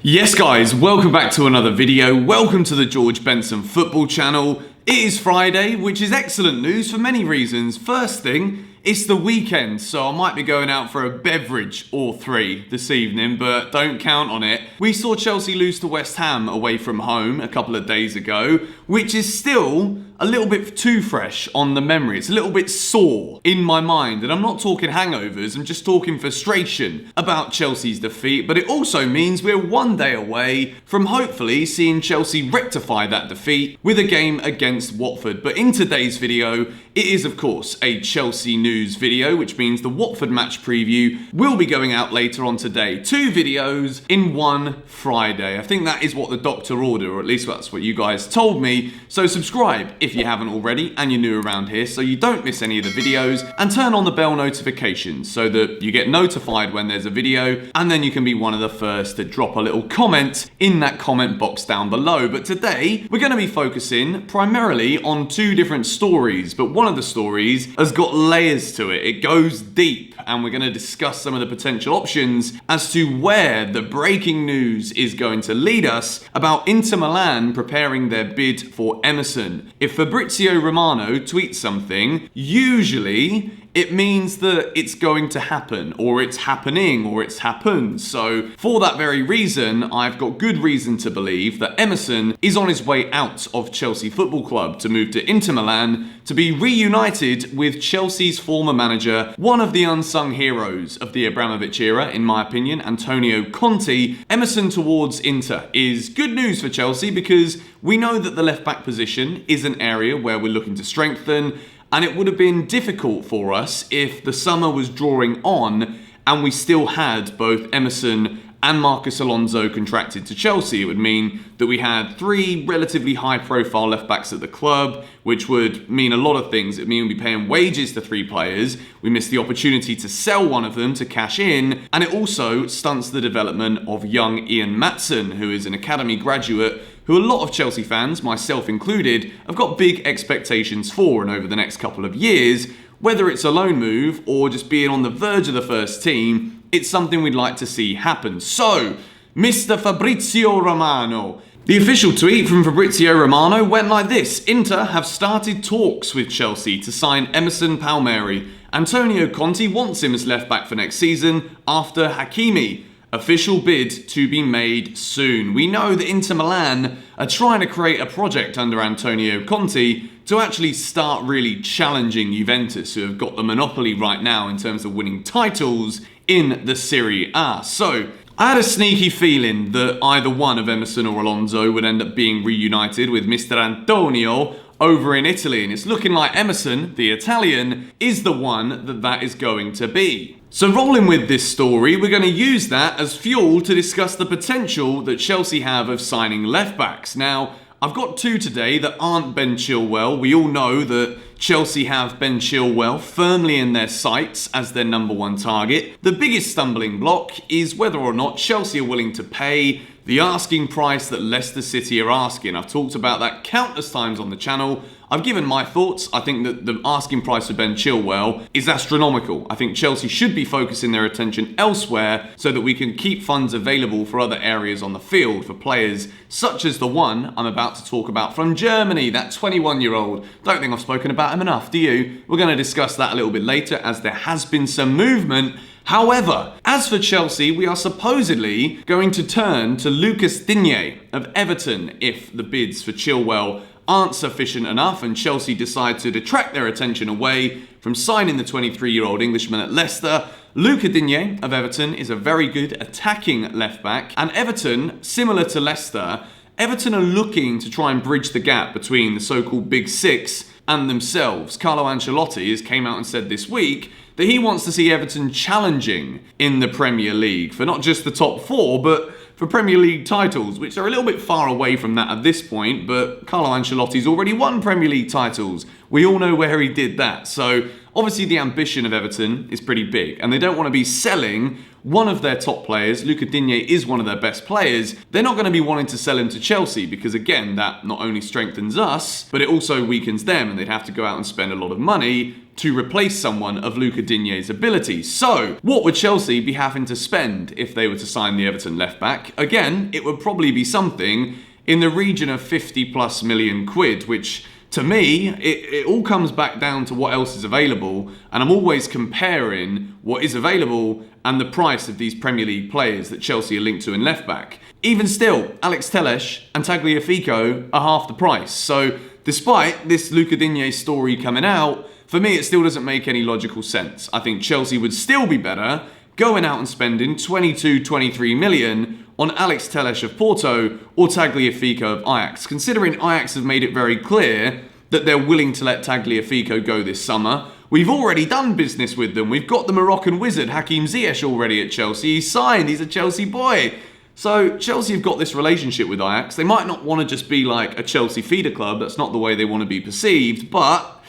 Yes guys, welcome back to another video. Welcome to the George Benson football channel. It is Friday, which is excellent news for many reasons. First thing, it's the weekend, so I might be going out for a beverage or three this evening, but don't count on it. We saw Chelsea lose to West Ham away from home a couple of days ago, which is still a little bit too fresh on the memory. It's a little bit sore in my mind, and I'm not talking hangovers, I'm just talking frustration about Chelsea's defeat, but it also means we're one day away from hopefully seeing Chelsea rectify that defeat with a game against Watford. But in today's video, it is of course a Chelsea news video, which means the Watford match preview will be going out later on today. 2 videos in one Friday. I think that is what the doctor ordered, or at least that's what you guys told me. So subscribe if you haven't already and you're new around here so you don't miss any of the videos, and turn on the bell notifications so that you get notified when there's a video, and then you can be one of the first to drop a little comment in that comment box down below. But today we're going to be focusing primarily on 2 different stories, but one of the stories has got layers to it. It goes deep, and we're going to discuss some of the potential options as to where the breaking news is going to lead us about Inter Milan preparing their bid for Emerson. If Fabrizio Romano tweets something, usually it means that it's going to happen, or it's happening, or it's happened. So for that very reason, I've got good reason to believe that Emerson is on his way out of Chelsea Football Club to move to Inter Milan to be reunited with Chelsea's former manager, one of the unsung heroes of the Abramovich era, in my opinion, Antonio Conte. Emerson towards Inter is good news for Chelsea because we know that the left-back position is an area where we're looking to strengthen, and it would have been difficult for us if the summer was drawing on and we still had both Emerson and Marcos Alonso contracted to Chelsea. It would mean that we had 3 relatively high-profile left-backs at the club, which would mean a lot of things. It would mean we'd be paying wages to 3 players. We missed the opportunity to sell one of them to cash in, and it also stunts the development of young Ian Matson, who is an academy graduate who a lot of Chelsea fans, myself included, have got big expectations for, and over the next couple of years, whether it's a loan move or just being on the verge of the first team, it's something we'd like to see happen. So, Mr. Fabrizio Romano. The official tweet from Fabrizio Romano went like this: Inter have started talks with Chelsea to sign Emerson Palmieri. Antonio Conte wants him as left back for next season after Hakimi. Official bid to be made soon. We know that Inter Milan are trying to create a project under Antonio Conte to actually start really challenging Juventus, who have got the monopoly right now in terms of winning titles in the Serie A. So I had a sneaky feeling that either one of Emerson or Alonso would end up being reunited with Mr. Antonio over in Italy, and it's looking like Emerson, the Italian, is the one that is going to be. So rolling with this story, we're going to use that as fuel to discuss the potential that Chelsea have of signing left-backs. Now, I've got 2 today that aren't Ben Chilwell. We all know that Chelsea have Ben Chilwell firmly in their sights as their number 1 target. The biggest stumbling block is whether or not Chelsea are willing to pay the asking price that Leicester City are asking. I've talked about that countless times on the channel. I've given my thoughts. I think that the asking price for Ben Chilwell is astronomical. I think Chelsea should be focusing their attention elsewhere so that we can keep funds available for other areas on the field for players such as the one I'm about to talk about from Germany, that 21-year-old. Don't think I've spoken about him enough, do you? We're going to discuss that a little bit later as there has been some movement. However, as for Chelsea, we are supposedly going to turn to Lucas Digne of Everton if the bids for Chilwell aren't sufficient enough and Chelsea decide to detract their attention away from signing the 23-year-old Englishman at Leicester. Lucas Digne of Everton is a very good attacking left-back, and Everton, similar to Leicester, Everton are looking to try and bridge the gap between the so-called Big Six and themselves. Carlo Ancelotti has came out and said this week that he wants to see Everton challenging in the Premier League for not just the top 4, but for Premier League titles, which are a little bit far away from that at this point, but Carlo Ancelotti's already won Premier League titles. We all know where he did that. So obviously the ambition of Everton is pretty big, and they don't want to be selling one of their top players. Digne is one of their best players. They're not going to be wanting to sell him to Chelsea because, again, that not only strengthens us, but it also weakens them, and they'd have to go out and spend a lot of money to replace someone of Digne's abilities. So, what would Chelsea be having to spend if they were to sign the Everton left-back? Again, it would probably be something in the region of 50+ million quid, which to me, it all comes back down to what else is available, and I'm always comparing what is available and the price of these Premier League players that Chelsea are linked to in left-back. Even still, Alex Telles and Tagliafico are half the price. So despite this Digne story coming out, for me it still doesn't make any logical sense. I think Chelsea would still be better going out and spending 22-23 million on Alex Telles of Porto or Tagliafico of Ajax, considering Ajax have made it very clear that they're willing to let Tagliafico go this summer. We've already done business with them. We've got the Moroccan wizard Hakim Ziyech already at Chelsea. He's signed, he's a Chelsea boy. So Chelsea have got this relationship with Ajax. They might not want to just be like a Chelsea feeder club. That's not the way they want to be perceived, but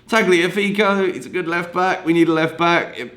Tagliafico, he's a good left back. We need a left back. It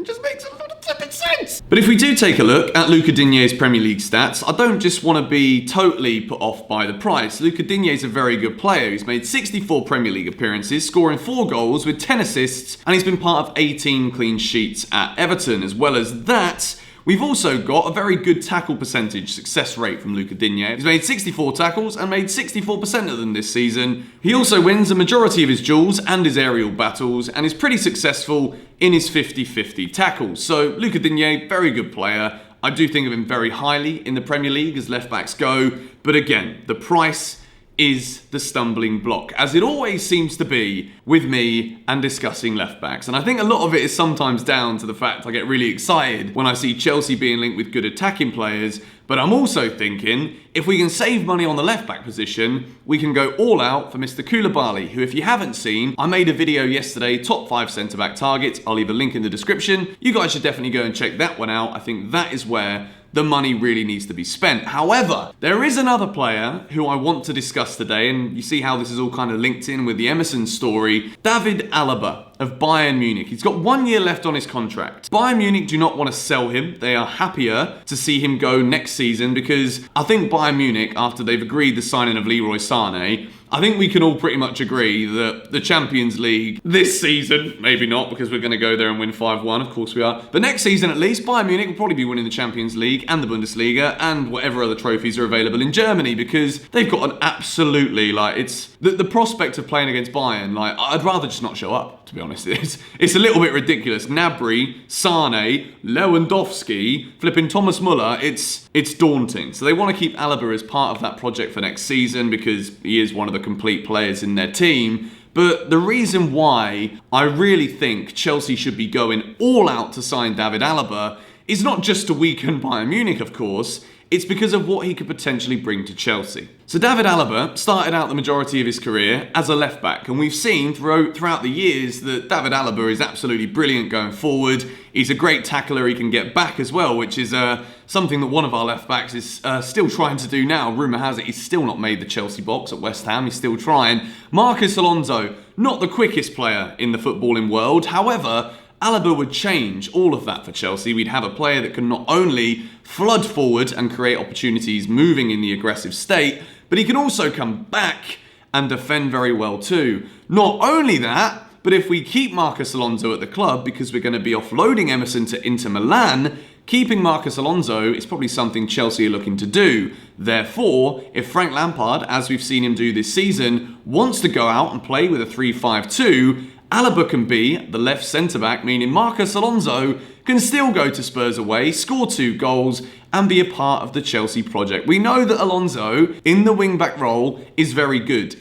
just makes a lot of flipping sense. But if we do take a look at Digne's Premier League stats, I don't just want to be totally put off by the price. Digne is a very good player. He's made 64 Premier League appearances, scoring 4 goals with 10 assists, and he's been part of 18 clean sheets at Everton. As well as that, we've also got a very good tackle percentage success rate from Digne. He's made 64 tackles and made 64% of them this season. He also wins a majority of his duels and his aerial battles and is pretty successful in his 50-50 tackles. So Digne, very good player. I do think of him very highly in the Premier League as left-backs go. But again, the price is the stumbling block, as it always seems to be with me and discussing left-backs. And I think a lot of it is sometimes down to the fact I get really excited when I see Chelsea being linked with good attacking players, but I'm also thinking, if we can save money on the left-back position, we can go all out for Mr. Koulibaly, who, if you haven't seen, I made a video yesterday, top 5 centre-back targets. I'll leave a link in the description. You guys should definitely go and check that one out. I think that is where the money really needs to be spent. However, there is another player who I want to discuss today, and you see how this is all kind of linked in with the Emerson story. David Alaba of Bayern Munich. He's got 1 year left on his contract. Bayern Munich do not want to sell him. They are happier to see him go next season because I think Bayern Munich, after they've agreed the signing of Leroy Sané, I think we can all pretty much agree that the Champions League this season, maybe not because we're going to go there and win 5-1, of course we are, but next season at least, Bayern Munich will probably be winning the Champions League and the Bundesliga and whatever other trophies are available in Germany because they've got an absolutely, it's the prospect of playing against Bayern, I'd rather just not show up, to be honest. It's a little bit ridiculous. Gnabry, Sané, Lewandowski, flipping Thomas Muller, it's daunting. So they want to keep Alaba as part of that project for next season because he is one of the complete players in their team. But the reason why I really think Chelsea should be going all out to sign David Alaba is not just to weaken Bayern Munich, of course. It's because of what he could potentially bring to Chelsea. So David Alaba started out the majority of his career as a left-back, and we've seen throughout the years that David Alaba is absolutely brilliant going forward. He's a great tackler, he can get back as well, which is something that one of our left-backs is still trying to do now. Rumour has it he's still not made the Chelsea box at West Ham, he's still trying. Marcus Alonso, not the quickest player in the footballing world, however, Alaba would change all of that for Chelsea. We'd have a player that can not only flood forward and create opportunities moving in the aggressive state, but he can also come back and defend very well too. Not only that, but if we keep Marcus Alonso at the club, because we're going to be offloading Emerson to Inter Milan, keeping Marcus Alonso is probably something Chelsea are looking to do. Therefore, if Frank Lampard, as we've seen him do this season, wants to go out and play with a 3-5-2, Alaba can be the left centre-back, meaning Marcus Alonso can still go to Spurs away, score 2 goals, and be a part of the Chelsea project. We know that Alonso, in the wing-back role, is very good.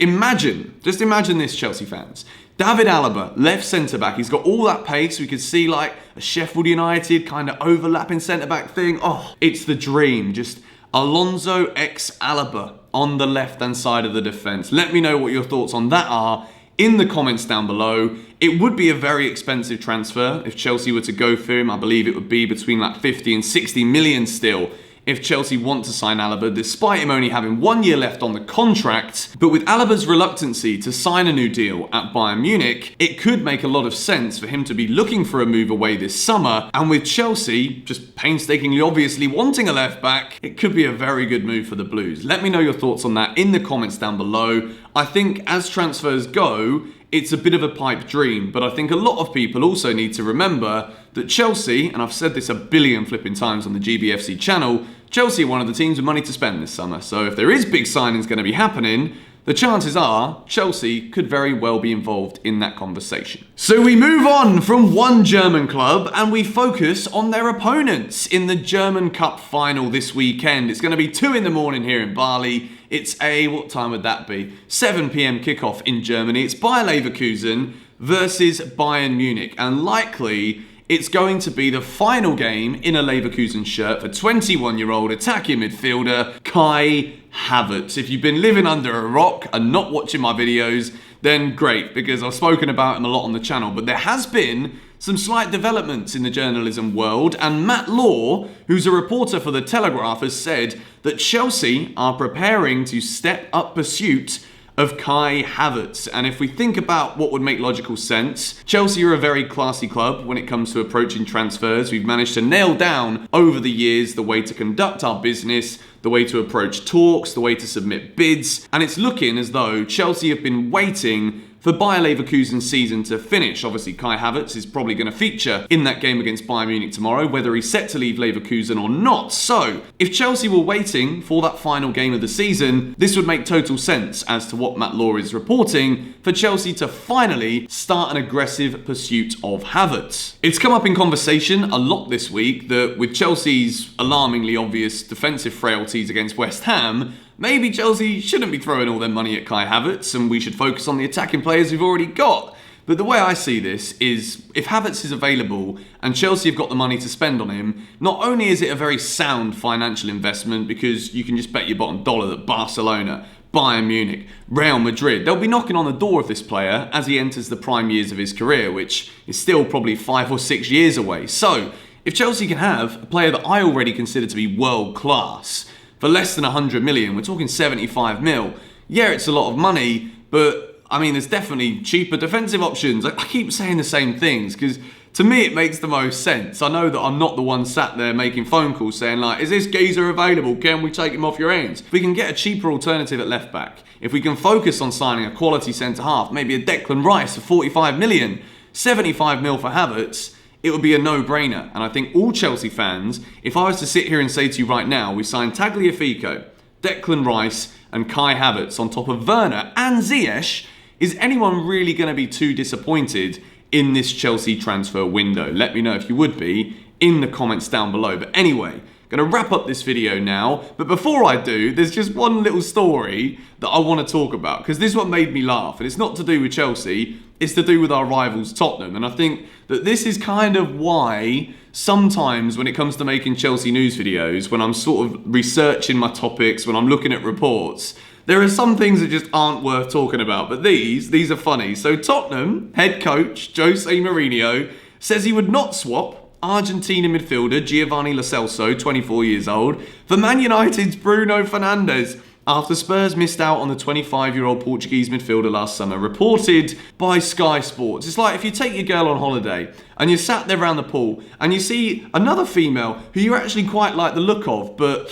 Just imagine this, Chelsea fans. David Alaba, left centre-back, he's got all that pace. We could see a Sheffield United kind of overlapping centre-back thing. Oh, it's the dream. Just Alonso x Alaba on the left-hand side of the defence. Let me know what your thoughts on that are in the comments down below. It would be a very expensive transfer if Chelsea were to go for him. I believe it would be between 50 and 60 million still if Chelsea want to sign Alaba, despite him only having 1 year left on the contract. But with Alaba's reluctancy to sign a new deal at Bayern Munich, it could make a lot of sense for him to be looking for a move away this summer. And with Chelsea just painstakingly obviously wanting a left back, it could be a very good move for the Blues. Let me know your thoughts on that in the comments down below. I think as transfers go, it's a bit of a pipe dream, but I think a lot of people also need to remember that Chelsea, and I've said this a billion flipping times on the GBFC channel, Chelsea are one of the teams with money to spend this summer. So if there is big signings going to be happening, the chances are Chelsea could very well be involved in that conversation. So we move on from one German club and we focus on their opponents in the German Cup final this weekend. It's going to be 2 in the morning here in Bali. It's what time would that be? 7 p.m. kickoff in Germany. It's Bayer Leverkusen versus Bayern Munich, and likely it's going to be the final game in a Leverkusen shirt for 21-year-old attacking midfielder Kai Havertz. If you've been living under a rock and not watching my videos, then great, because I've spoken about him a lot on the channel. But there has been some slight developments in the journalism world, and Matt Law, who's a reporter for The Telegraph, has said that Chelsea are preparing to step up pursuit of Kai Havertz. And if we think about what would make logical sense, Chelsea are a very classy club when it comes to approaching transfers. We've managed to nail down over the years the way to conduct our business, the way to approach talks, the way to submit bids, and it's looking as though Chelsea have been waiting for Bayer Leverkusen's season to finish. Obviously, Kai Havertz is probably going to feature in that game against Bayern Munich tomorrow, whether he's set to leave Leverkusen or not. So, if Chelsea were waiting for that final game of the season, this would make total sense as to what Matt Law is reporting, for Chelsea to finally start an aggressive pursuit of Havertz. It's come up in conversation a lot this week that with Chelsea's alarmingly obvious defensive frailties against West Ham, maybe Chelsea shouldn't be throwing all their money at Kai Havertz and we should focus on the attacking players we've already got. But the way I see this is, if Havertz is available and Chelsea have got the money to spend on him, not only is it a very sound financial investment, because you can just bet your bottom dollar that Barcelona, Bayern Munich, Real Madrid, they'll be knocking on the door of this player as he enters the prime years of his career, which is still probably 5 or 6 years away. So, if Chelsea can have a player that I already consider to be world class for less than 100 million, we're talking 75 mil. Yeah, it's a lot of money, but I mean, there's definitely cheaper defensive options. I keep saying the same things because to me it makes the most sense. I know that I'm not the one sat there making phone calls saying like, is this geezer available? Can we take him off your hands? If we can get a cheaper alternative at left back, if we can focus on signing a quality centre half, maybe a Declan Rice for 45 million, 75 mil for Havertz, it would be a no-brainer. And I think all Chelsea fans, if I was to sit here and say to you right now, we signed Tagliafico, Declan Rice and Kai Havertz on top of Werner and Ziyech, is anyone really going to be too disappointed in this Chelsea transfer window? Let me know if you would be in the comments down below. But anyway, going to wrap up this video now. But before I do, there's just one little story that I want to talk about, because this one made me laugh. And it's not to do with Chelsea, it's to do with our rivals Tottenham. And I think that this is kind of why sometimes when it comes to making Chelsea news videos, when I'm sort of researching my topics, when I'm looking at reports, there are some things that just aren't worth talking about, but these are funny. So Tottenham head coach Jose Mourinho says he would not swap Argentina midfielder Giovanni Lo Celso, 24 years old, for Man United's Bruno Fernandes after Spurs missed out on the 25-year-old Portuguese midfielder last summer, reported by Sky Sports. It's like if you take your girl on holiday and you're sat there around the pool and you see another female who you actually quite like the look of, but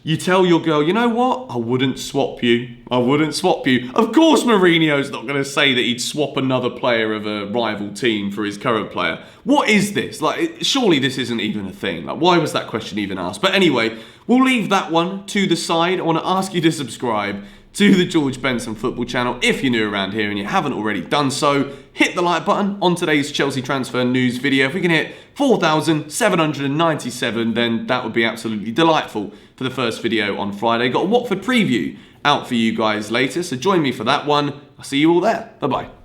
you tell your girl, you know what? I wouldn't swap you. I wouldn't swap you. Of course Mourinho's not going to say that he'd swap another player of a rival team for his current player. What is this? Like, surely this isn't even a thing. Like, why was that question even asked? But anyway, we'll leave that one to the side. I want to ask you to subscribe to the George Benson football channel if you're new around here and you haven't already done so. Hit the like button on today's Chelsea transfer news video. If we can hit 4,797, then that would be absolutely delightful for the first video on Friday. Got a Watford preview out for you guys later, so join me for that one. I'll see you all there. Bye-bye.